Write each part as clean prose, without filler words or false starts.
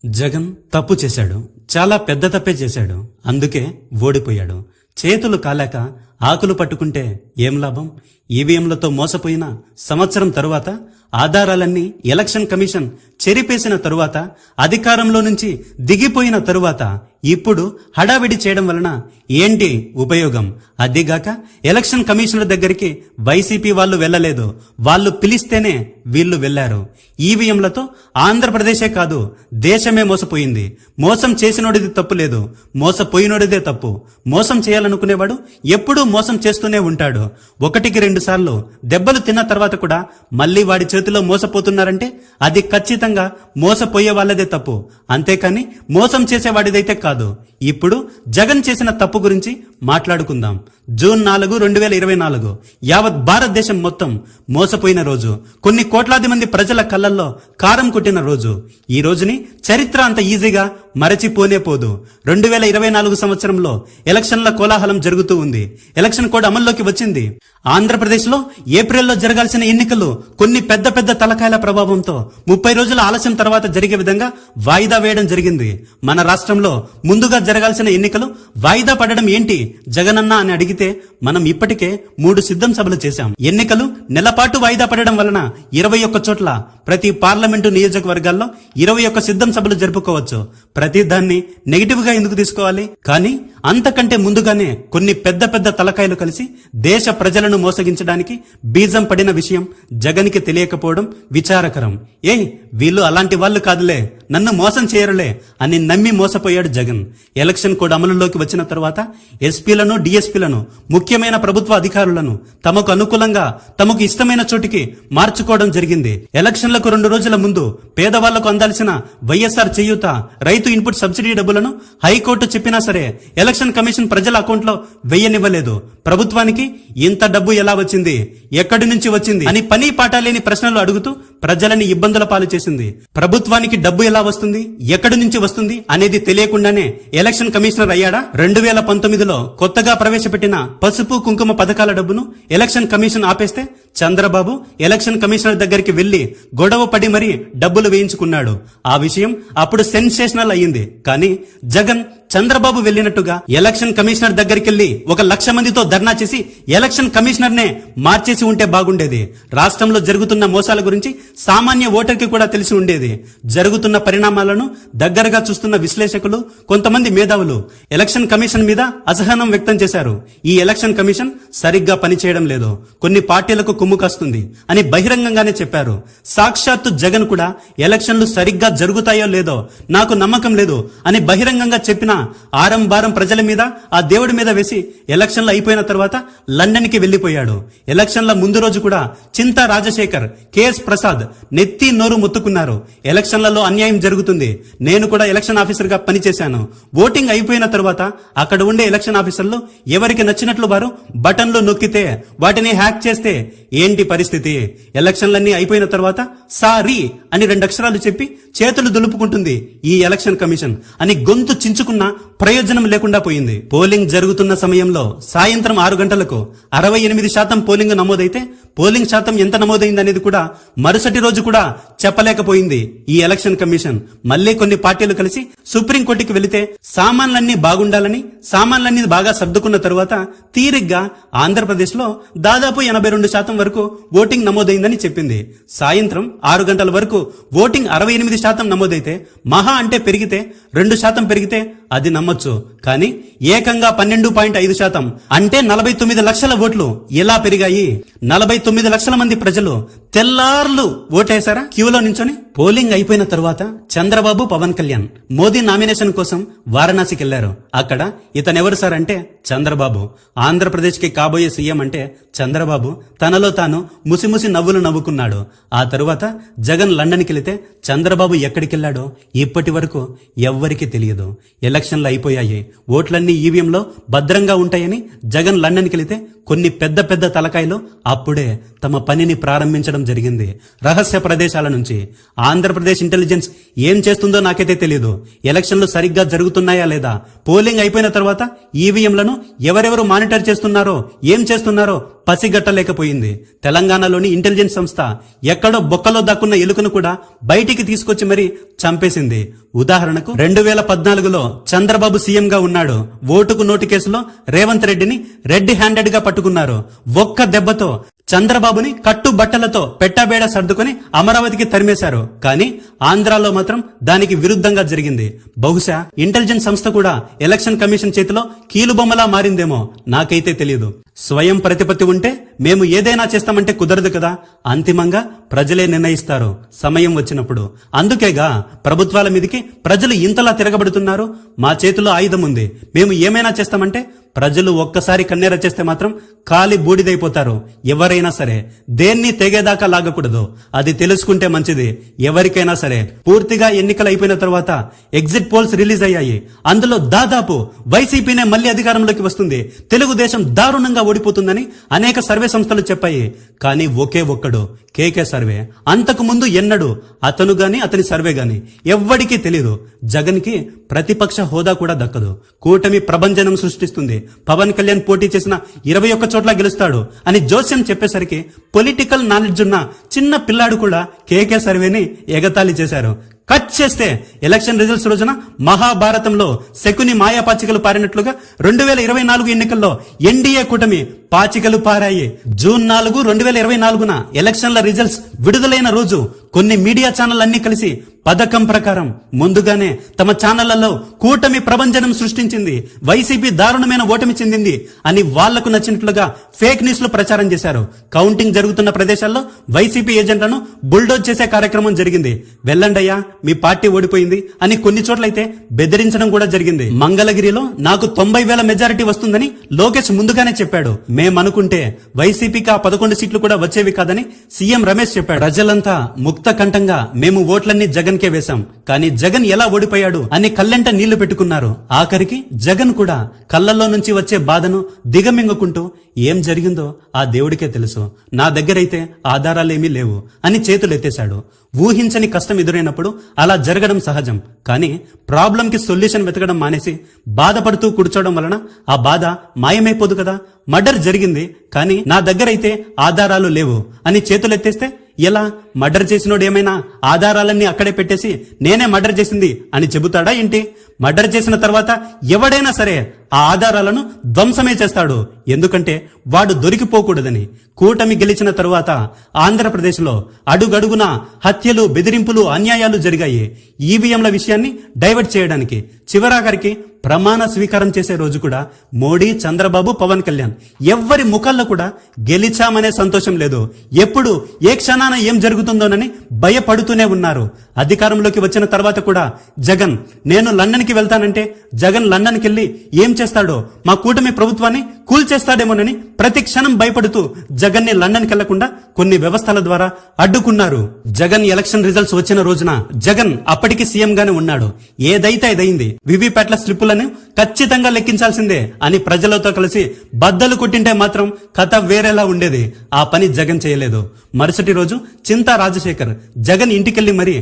జగన్ తప్పు చేశాడు. చాలా పెద్ద తప్పే చేశాడు. అందుకే ఓడిపోయాడు. చేతులు కాలాక ఆకులు పట్టుకుంటే ఏం లాభం? ఈవీఎంలతో మోసపోయిన సంవత్సరం తరువాత ఆధారాలన్నీ ఎలక్షన్ కమిషన్ చెరిపేసిన తరువాత అధికారంలో నుంచి దిగిపోయిన తరువాత ఇప్పుడు హడావిడి చేయడం వలన ఏంటి ఉపయోగం? అదిగాక ఎలక్షన్ కమిషనర్ దగ్గరికి వైసీపీ వాళ్ళు వెళ్లలేదు. వాళ్ళు పిలిస్తేనే వీళ్ళు వెళ్లారు. ఈవీఎంలతో ఆంధ్రప్రదేశే కాదు దేశమే మోసపోయింది. మోసం చేసినోడిది తప్పు లేదు, మోసపోయినోడిదే తప్పు. మోసం చేయాలనుకునేవాడు ఎప్పుడూ మోసం చేస్తూనే ఉంటాడు. 1-2 సార్లు దెబ్బలు తిన్న తర్వాత కూడా మళ్లీ వాడి చేతిలో మోసపోతున్నారంటే అది ఖచ్చితంగా మోసపోయే వాళ్ళదే తప్పు, అంతేకాని మోసం చేసేవాడిదైతే కాదు. ఇప్పుడు జగన్ చేసిన తప్పు గురించి మాట్లాడుకుందాం. జూన్ 4, 2024 యావత్ భారతదేశం మొత్తం మోసపోయిన రోజు. కొన్ని కోట్లాది మంది ప్రజల కళ్ళల్లో కారం కొట్టిన రోజు. ఈ రోజుని చరిత్ర అంత ఈజీగా మరచిపోనే పోదు. 2024 సంవత్సరంలో ఎలక్షన్ల కోలాహలం జరుగుతూ ఉంది. ఎలక్షన్ కోడ్ అమల్లోకి వచ్చింది. ఆంధ్రప్రదేశ్ లో ఏప్రిల్లో జరగాల్సిన ఎన్నికలు కొన్ని పెద్ద పెద్ద తలకాయల ప్రభావంతో 30 రోజుల ఆలస్యం తర్వాత జరిగే విధంగా వాయిదా వేయడం జరిగింది. మన రాష్ట్రంలో ముందుగా జరగాల్సిన ఎన్నికలు వాయిదా పడడం ఏంటి జగనన్న అని అడిగితే మనం ఇప్పటికే 3 సిద్ధం సభలు చేశాం. ఎన్నికలు నెలపాటు వాయిదా పడడం వలన 21 చోట్ల ప్రతి పార్లమెంటు నియోజకవర్గాల్లో 21 సిద్ధం సభలు జరుపుకోవచ్చు. ప్రతి దాన్ని నెగిటివ్ గా ఎందుకు తీసుకోవాలి? కానీ అంతకంటే ముందుగానే కొన్ని పెద్ద పెద్ద తలకాయలు కలిసి దేశ ప్రజలను మోసగించడానికి బీజం పడిన విషయం జగన్కి తెలియకపోవడం విచారకరం. వీళ్ళు అలాంటి వాళ్ళు కాదులే, నన్ను మోసం చేయరులే అని నమ్మి మోసపోయాడు జగన్. ఎలక్షన్ కోడ్ అమలులోకి వచ్చిన తర్వాత ఎస్పీలను, డిఎస్పీలను, ముఖ్యమైన ప్రభుత్వ అధికారులను తమకు అనుకూలంగా తమకు ఇష్టమైన చోటికి మార్చుకోవడం జరిగింది. ఎలక్షన్లకు 2 రోజుల ముందు పేదవాళ్లకు అందాల్సిన వైఎస్ఆర్ చేయూత, రైతు ఇన్పుట్ సబ్సిడీ డబ్బులను హైకోర్టు చెప్పినా సరే ఎలక్షన్ కమిషన్ ప్రజల అకౌంట్ లో వెయ్యనివ్వలేదు. ప్రభుత్వానికి ఇంత డబ్బు ఎలా వచ్చింది, ఎక్కడి నుంచి వచ్చింది అని పని పాట లేని ప్రశ్నలు అడుగుతూ ప్రజలని ఇబ్బందుల పాలు చేసింది. ప్రభుత్వానికి డబ్బు ఎలా వస్తుంది, ఎక్కడి నుంచి వస్తుంది అనేది తెలియకుండానే ఎలక్షన్ కమిషనర్ అయ్యాడా? 2019లో కొత్తగా ప్రవేశపెట్టిన పసుపు కుంకుమ పథకాల డబ్బును ఎలక్షన్ కమిషన్ ఆపేస్తే చంద్రబాబు ఎలక్షన్ కమిషనర్ దగ్గరికి వెళ్లి గొడవ పడి మరీ డబ్బులు వేయించుకున్నాడు. ఆ విషయం అప్పుడు సెన్సేషనల్ అయ్యింది. కానీ జగన్ చంద్రబాబు వెళ్ళినట్టుగా ఎలక్షన్ కమిషనర్ దగ్గరికి వెళ్లి 1,00,000 మందితో ధర్నా చేసి ఎలక్షన్ కమిషనర్ నే మార్చేసి ఉంటే బాగుండేది. రాష్ట్రంలో జరుగుతున్న మోసాల గురించి సామాన్య ఓటర్కి కూడా తెలిసి ఉండేది. జరుగుతున్న పరిణామాలను దగ్గరగా చూస్తున్న విశ్లేషకులు, కొంతమంది మేధావులు ఎలక్షన్ కమిషన్ మీద అసహనం వ్యక్తం చేశారు. ఈ ఎలక్షన్ కమిషన్ సరిగ్గా పనిచేయడం లేదు, కొన్ని పార్టీలకు కుమ్ము కాస్తుంది అని బహిరంగంగానే చెప్పారు. సాక్షాత్తు జగన్ కూడా ఎలక్షన్లు సరిగ్గా జరుగుతాయో లేదో నాకు నమ్మకం లేదు అని బహిరంగంగా చెప్పిన ఆరంభారం ప్రజల మీద, ఆ దేవుడి మీద వేసి ఎలక్షన్లు అయిపోయిన తర్వాత లండన్ కి వెళ్లిపోయాడు. ఎలక్షన్ల ముందు రోజు కూడా చింతా రాజశేఖర్, కేఎస్ ప్రసాద్ నెత్తి నోరు మొత్తుకున్నారు. ఎలక్షన్లలో అన్యాయం జరుగుతుంది, నేను కూడా ఎలక్షన్ ఆఫీసర్ గా పనిచేశాను. ఓటింగ్ అయిపోయిన తర్వాత అక్కడ ఉండే ఎలక్షన్ ఆఫీసర్లు ఎవరికి నచ్చినట్లు వారు బటన్లు నొక్కితే, వాటిని హ్యాక్ చేస్తే ఏంటి పరిస్థితి? ఎలక్షన్లన్నీ అయిపోయిన తర్వాత సారీ అని 2 అక్షరాలు చెప్పి చేతులు దులుపుకుంటుంది ఈ ఎలక్షన్ కమిషన్ అని గొంతు చించుకున్న ప్రయోజనం లేకుండా పోయింది. పోలింగ్ జరుగుతున్న సమయంలో సాయంత్రం 6 గంటలకు 68% పోలింగ్ నమోదైతే పోలింగ్ శాతం ఎంత నమోదైందనేది కూడా మరుసటి రోజు కూడా చెప్పలేకపోయింది ఈ ఎలక్షన్ కమిషన్. మళ్లీ కొన్ని పార్టీలు కలిసి సుప్రీంకోర్టుకి వెళితే సామాన్లన్నీ బాగుండాలని, సామాన్లన్నీ బాగా సర్దుకున్న తరువాత తీరిగ్గా ఆంధ్రప్రదేశ్ లో దాదాపు 82% వరకు ఓటింగ్ నమోదైందని చెప్పింది. సాయంత్రం 6 గంటల వరకు ఓటింగ్ 68% నమోదైతే, మహా అంటే పెరిగితే 2% పెరిగితే అది నమ్మొచ్చు. కానీ ఏకంగా 12.5% అంటే 49 లక్షల ఓట్లు ఎలా పెరిగాయి? 49 లక్షల మంది ప్రజలు తెల్లార్లు ఓటేశారా క్యూలో నించొని? పోలింగ్ అయిపోయిన తరువాత చంద్రబాబు, పవన్ కళ్యాణ్ మోదీ నామినేషన్ కోసం వారణాసికి వెళ్లారు. అక్కడ ఇతనెవరు సార్ అంటే చంద్రబాబు. ఆంధ్రప్రదేశ్ కి కాబోయే సీఎం అంటే చంద్రబాబు తనలో తాను ముసిముసి నవ్వులు నవ్వుకున్నాడు. ఆ తరువాత జగన్ లండన్కి వెళితే చంద్రబాబు ఎక్కడికెళ్లాడో ఇప్పటి వరకు ఎవ్వరికీ తెలియదు. ఎలక్షన్లు అయిపోయాయి, ఓట్లన్నీ ఈవీఎంలో భద్రంగా ఉంటాయని జగన్ లండన్కి వెళితే కొన్ని పెద్ద పెద్ద తలకాయలు అప్పుడే తమ పనిని ప్రారంభించడం జరిగింది. రహస్య ప్రదేశాల నుంచి ఆంధ్రప్రదేశ్ ఇంటెలిజెన్స్ ఏం చేస్తుందో నాకైతే తెలియదు. ఎలక్షన్లు సరిగ్గా జరుగుతున్నాయా లేదా, పోలింగ్ అయిపోయిన తర్వాత ఈవీఎంలను ఎవరెవరు మానిటర్ చేస్తున్నారో, ఏం చేస్తున్నారో పసిగట్టలేకపోయింది. తెలంగాణలోని ఇంటెలిజెన్స్ సంస్థ ఎక్కడో బొక్కలో దక్కున్న ఎలుకను కూడా బయటికి తీసుకొచ్చి మరీ చంపేసింది. ఉదాహరణకు 2014లో చంద్రబాబు సీఎంగా ఉన్నాడు. ఓటుకు నోటు కేసులో రేవంత్ రెడ్డిని రెడ్ హ్యాండెడ్ గా పట్టుకున్నారు. ఒక్క దెబ్బతో చంద్రబాబుని కట్టుబట్టలతో పెట్టబేడ సర్దుకొని అమరావతికి తరిమేశారు. కానీ ఆంధ్రాలో మాత్రం దానికి విరుద్ధంగా జరిగింది. బహుశా ఇంటెలిజెన్స్ సంస్థ కూడా ఎలక్షన్ కమిషన్ చేతిలో కీలుబొమ్మలా మారిందేమో, నాకైతే తెలియదు. స్వయం ప్రతిపత్తి ఉంటే మేము ఏదైనా చేస్తామంటే కుదరదు కదా. అంతిమంగా ప్రజలే నిర్ణయిస్తారు సమయం వచ్చినప్పుడు. అందుకేగా ప్రభుత్వాల మీదకి ప్రజలు ఇంతలా తిరగబడుతున్నారు. మా చేతిలో ఆయుధం ఉంది, మేము ఏమైనా చేస్తామంటే ప్రజలు ఒక్కసారి కన్నెర చేస్తే మాత్రం కాలి బూడిదైపోతారు. ఎవరైనా సరే దేన్ని తెగేదాకా లాగకూడదు. అది తెలుసుకుంటే మంచిది ఎవరికైనా సరే. పూర్తిగా ఎన్నికలు అయిపోయిన తర్వాత ఎగ్జిట్ పోల్స్ రిలీజ్ అయ్యాయి. అందులో దాదాపు వైసీపీనే మళ్లీ అధికారంలోకి వస్తుంది, తెలుగుదేశం దారుణంగా ఓడిపోతుందని అనేక సర్వే సంస్థలు చెప్పాయి. కానీ ఒకే ఒక్కడు కేకే సర్వే. అంతకు ముందు ఎన్నడూ అతను గాని అతని సర్వే గాని ఎవ్వడికీ తెలియదు. జగన్ కి ప్రతిపక్ష హోదా కూడా దక్కదు. కూటమి ప్రభంజనం సృష్టిస్తుంది. పవన్ కళ్యాణ్ పోటీ చేసిన 21 చోట్ల గెలుస్తాడు అని జోస్యం చెప్పేసరికి పొలిటికల్ నాలెడ్జ్ ఉన్న చిన్న పిల్లాడు కూడా కేకే సర్వేని ఎగతాళి చేశారు. కట్ చేస్తే ఎలక్షన్ రిజల్ట్స్ రోజున మహాభారతంలో శకుని మాయా పాచికలు పారినట్లుగా 2024 ఎన్నికల్లో ఎన్డీఏ కూటమి పాచికలు పారాయి. జూన్ 4, 2024న ఎలక్షన్ల రిజల్ట్స్ విడుదలైన రోజు కొన్ని మీడియా ఛానల్ అన్ని కలిసి పథకం ప్రకారం ముందుగానే తమ ఛానళ్లలో కూటమి ప్రభంజనం సృష్టించింది, వైసీపీ దారుణమైన ఓటమి చెందింది అని వాళ్లకు నచ్చినట్లుగా ఫేక్ న్యూస్ లో ప్రచారం చేశారు. కౌంటింగ్ జరుగుతున్న ప్రదేశాల్లో వైసీపీ ఏజెంట్లను బుల్డోజ్ చేసే కార్యక్రమం జరిగింది. వెళ్ళండయ్యా మీ పార్టీ ఓడిపోయింది అని కొన్ని చోట్లయితే బెదిరించడం కూడా జరిగింది. మంగళగిరిలో నాకు 90,000 మెజారిటీ వస్తుందని లోకేష్ ముందుగానే చెప్పాడు. మేమనుకుంటే వైసీపీకి ఆ 11 సీట్లు కూడా వచ్చేవి కాదని సీఎం రమేష్ చెప్పాడు. ప్రజలంతా ముక్త కంఠంగా మేము ఓట్లన్నీ జగన్ కే వేశాం, కానీ జగన్ ఎలా ఓడిపోయాడు అని కళ్ళెంట నీళ్లు పెట్టుకున్నారు. ఆఖరికి జగన్ కూడా కళ్ళల్లో నుంచి వచ్చే బాధను దిగమింగుకుంటూ ఏం జరిగిందో ఆ దేవుడికే తెలుసు, నా దగ్గరైతే ఆధారాలేమీ లేవు అని చేతులెత్తేశాడు. ఊహించని కష్టం ఎదురైనప్పుడు అలా జరగడం సహజం. కానీ ప్రాబ్లంకి సొల్యూషన్ వెతకడం మానేసి బాధపడుతూ కూర్చోవడం వలన ఆ బాధ మాయమైపోదు కదా. మర్డర్ జరిగింది కానీ నా దగ్గరైతే ఆధారాలు లేవు అని చేతులెత్తేస్తే ఎలా? మర్డర్ చేసినోడు ఏమైనా ఆధారాలన్నీ అక్కడే పెట్టేసి నేనే మర్డర్ చేసింది అని చెబుతాడా ఏంటి? మర్డర్ చేసిన తర్వాత ఎవడైనా సరే ఆ ఆధారాలను ధ్వంసమే చేస్తాడు. ఎందుకంటే వాడు దొరికిపోకూడదని. కూటమి గెలిచిన తరువాత ఆంధ్రప్రదేశ్లో అడుగడుగునా హత్యలు, బెదిరింపులు, అన్యాయాలు జరిగాయి. ఈవీఎంల విషయాన్ని డైవర్ట్ చేయడానికి చివరాఖరికి ప్రమాణ స్వీకారం చేసే రోజు కూడా మోడీ, చంద్రబాబు, పవన్ కళ్యాణ్ ఎవ్వరి ముఖాల్లో కూడా గెలిచామనే సంతోషం లేదు. ఎప్పుడు ఏ క్షణాన ఏం జరుగుతుందోనని భయపడుతూనే ఉన్నారు. అధికారంలోకి వచ్చిన తర్వాత కూడా జగన్ నేను లండన్ కి వెళ్తానంటే జగన్ లండన్ కి వెళ్లి ఏం చేస్తాడో, మా కూటమి ప్రభుత్వాన్ని కూల్చేస్తాడేమోనని ప్రతి క్షణం భయపడుతూ జగన్ ని లండన్ కి వెళ్లకుండా కొన్ని వ్యవస్థల ద్వారా అడ్డుకున్నారు. జగన్ ఎలక్షన్ రిజల్ట్స్ వచ్చిన రోజున జగన్ అప్పటికి సీఎం గానే ఉన్నాడు. ఏదైతే అదైంది, వివిప్యాట్ల స్లిప్పులను ఖచ్చితంగా లెక్కించాల్సిందే అని ప్రజలతో కలిసి బద్దలు కొట్టింటే మాత్రం కథ వేరేలా ఉండేది. ఆ పని జగన్ చేయలేదు. మరుసటి రోజు చింతా రాజశేఖర్ జగన్ ఇంటికెళ్లి మరీ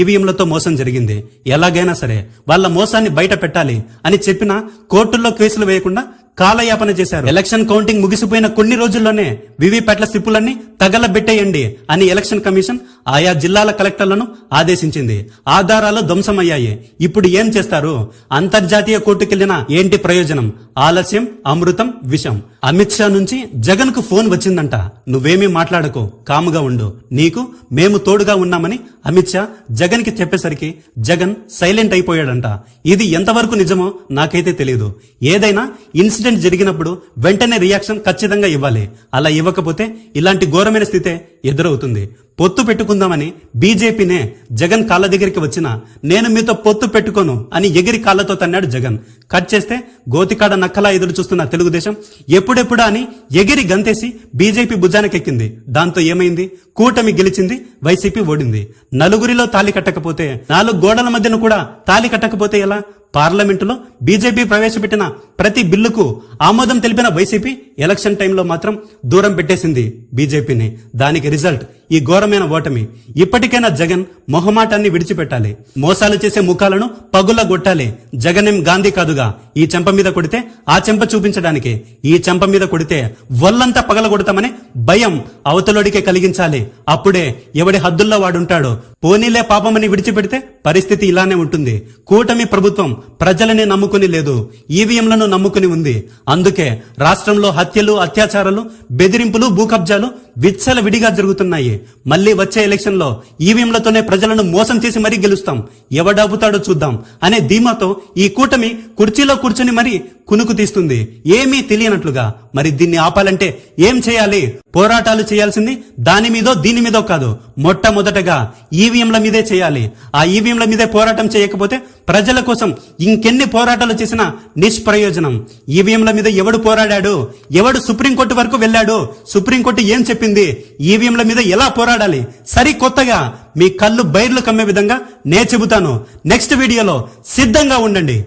ఈవీఎంలతో మోసం జరిగింది, ఎలాగైనా సరే వాళ్ళ మోసాన్ని బయట పెట్టాలి అని చెప్పినా కోర్టుల్లో కేసులు వేయకుండా కాలయాపన చేశారు. ఎలక్షన్ కౌంటింగ్ ముగిసిపోయిన కొన్ని రోజుల్లోనే వివిప్యాట్ల స్లిప్పులన్నీ తగలబెట్టేయండి అని ఎలక్షన్ కమిషన్ ఆయా జిల్లాల కలెక్టర్లను ఆదేశించింది. ఆధారాలు ధ్వంసమయ్యాయి. ఇప్పుడు ఏం చేస్తారు? అంతర్జాతీయ కోర్టుకెళ్లిన ఏంటి ప్రయోజనం? ఆలస్యం అమృతం విషం. అమిత్ షా నుంచి జగన్ కు ఫోన్ వచ్చిందంట. నువ్వేమీ మాట్లాడకు, కాముగా ఉండు, నీకు మేము తోడుగా ఉన్నామని అమిత్ షా జగన్ కి చెప్పేసరికి జగన్ సైలెంట్ అయిపోయాడంట. ఇది ఎంతవరకు నిజమో నాకైతే తెలియదు. ఏదైనా ఇన్సిడెంట్ జరిగినప్పుడు వెంటనే రియాక్షన్ ఖచ్చితంగా ఇవ్వాలి. అలా ఇవ్వకపోతే ఇలాంటి ఘోరమైన స్థితే ఎదురవుతుంది. పొత్తు పెట్టుకుందామని బీజేపీనే జగన్ కాళ్ళ దగ్గరికి వచ్చినా నేను మీతో పొత్తు పెట్టుకోను అని ఎగిరి కాళ్లతో తన్నాడు జగన్. కట్ చేస్తే గోతికాడ నక్కలా ఎదురు చూస్తున్న తెలుగుదేశం ఎప్పుడెప్పుడా అని ఎగిరి గంతేసి బీజేపీ భుజానికెక్కింది. దాంతో ఏమైంది? కూటమి గెలిచింది, వైసీపీ ఓడింది. నలుగురిలో తాళి కట్టకపోతే, 4 గోడల మధ్యన కూడా తాళి కట్టకపోతే ఎలా? పార్లమెంటులో బీజేపీ ప్రవేశపెట్టిన ప్రతి బిల్లుకు ఆమోదం తెలిపిన వైసీపీ ఎలక్షన్ టైంలో మాత్రం దూరం పెట్టేసింది బీజేపీని. దానికి రిజల్ట్ ఈ ఘోరమైన ఓటమి. ఇప్పటికైనా జగన్ మొహమాటాన్ని విడిచిపెట్టాలి. మోసాలు చేసే ముఖాలను పగులగొట్టాలి. జగనేం గాంధీ కాదుగా ఈ చెంప మీద కొడితే ఆ చెంప చూపించడానికి. ఈ చెంప మీద కొడితే వల్లంతా పగలగొడతామని భయం అవతలోడికే కలిగించాలి. అప్పుడే ఎవడి హద్దుల్లో వాడుంటాడో. పోనీలే పాపమని విడిచిపెడితే పరిస్థితి ఇలానే ఉంటుంది. కూటమి ప్రభుత్వం ప్రజలని నమ్ముకుని లేదు, ఈవీఎంలను నమ్ముకుని ఉంది. అందుకే రాష్ట్రంలో హత్యలు, అత్యాచారాలు, బెదిరింపులు, భూకబ్జాలు విచ్చల విడిగా జరుగుతున్నాయి. మళ్లీ వచ్చే ఎలక్షన్ లో ఈవీఎంలతోనే ప్రజలను మోసం చేసి మరీ గెలుస్తాం, ఎవడాపుతాడో చూద్దాం అనే ధీమాతో ఈ కూటమి కుర్చీలో కూర్చుని మరీ కునుకు తీస్తుంది, ఏమీ తెలియనట్లుగా. మరి దీన్ని ఆపాలంటే ఏం చేయాలి? పోరాటాలు చేయాల్సింది దాని మీదో దీని మీదో కాదు, మొట్టమొదటగా ఈవీఎంల మీదే చేయాలి. ఆ ఈవీఎంల మీదే పోరాటం చేయకపోతే ప్రజల కోసం ఇంకెన్ని పోరాటాలు చేసినా నిష్ప్రయోజనం. ఈవీఎంల మీద ఎవడు పోరాడాడు? ఎవడు సుప్రీంకోర్టు వరకు వెళ్ళాడు? సుప్రీంకోర్టు ఏం చెప్పింది? ఈవీఎంల మీద ఎలా పోరాడాలి? సరికొత్తగా మీ కళ్ళు బైర్లు కమ్మే విధంగా నే చెబుతాను. నెక్స్ట్ వీడియోలో సిద్ధంగా ఉండండి.